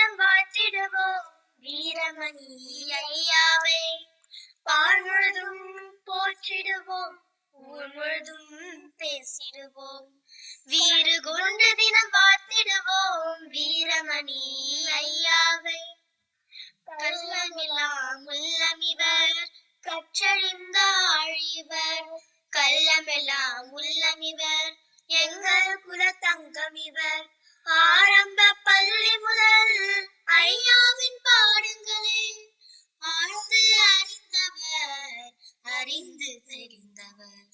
தினம் வாழ்த்திடுவோம் வீரமணி ஐயாவை. பால் முழுதும் போற்றிடுவோம், ஊர் முழுதும் பேசிடுவோம். வீறு கொண்டு தினம் வாழ்த்திடுவோம் வீரமணி ஐயாவை. கள்ளமெல்லாம் உள்ளமிவர், கற்றறிந்த ஆழிவர். கள்ளமெல்லாம் உள்ளமிவர், எங்கள் குலத்தங்கம் இவர். ஆரம்ப பள்ளி முதல் ஐயாவின் பாடங்களே ஆழ்ந்து அறிந்தவர், அறிந்து தெரிந்தவர்.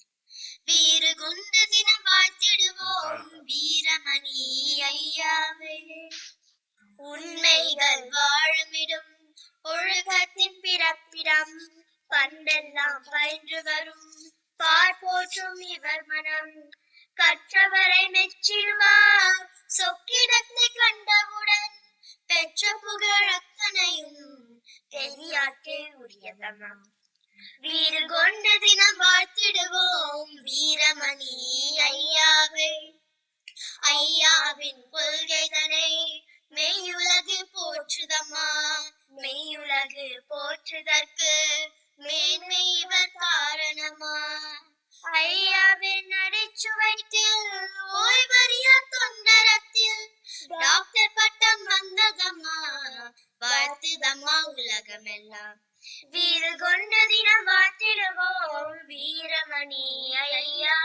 வீறு கொண்டு தினம் வாழ்த்திடுவோம் வீரமணி ஐயாவே. உண்மைகள் வாழுமிடும், ஒழுக்கத்தின் பிறப்பிடம். பண்டெல்லாம் பயின்று வரும், பார்ப்போற்றும் இவர் மனம். கற்றவரை மெச்சிடுவார், சொக்கிடத்தை கண்டவுடன். பெற்ற புகழ் அத்தனையும் தெரியாக்கே உரியதனம். வீறு கொண்டு தினம் வாழ்த்திடுவோம் வீரமணி ஐயாவை. ஐயாவின் கொள்கைதனை மெய்யுலகு போற்றுதம்மா. மெய்யுலகு போற்றுதற்கு மேன்மை இவர் காரணமா. ஐயாவின் நடைச்சுவட்டில் ஓய்வறியா தொண்டரத்தில் டாக்டர் பட்டம் வந்ததம்மா. வாழ்த்துதம்மா உலகமெல்லாம். வீறு கொண்டு தினம் வாழ்த்திடுவோம் வீரமணி ஐயா.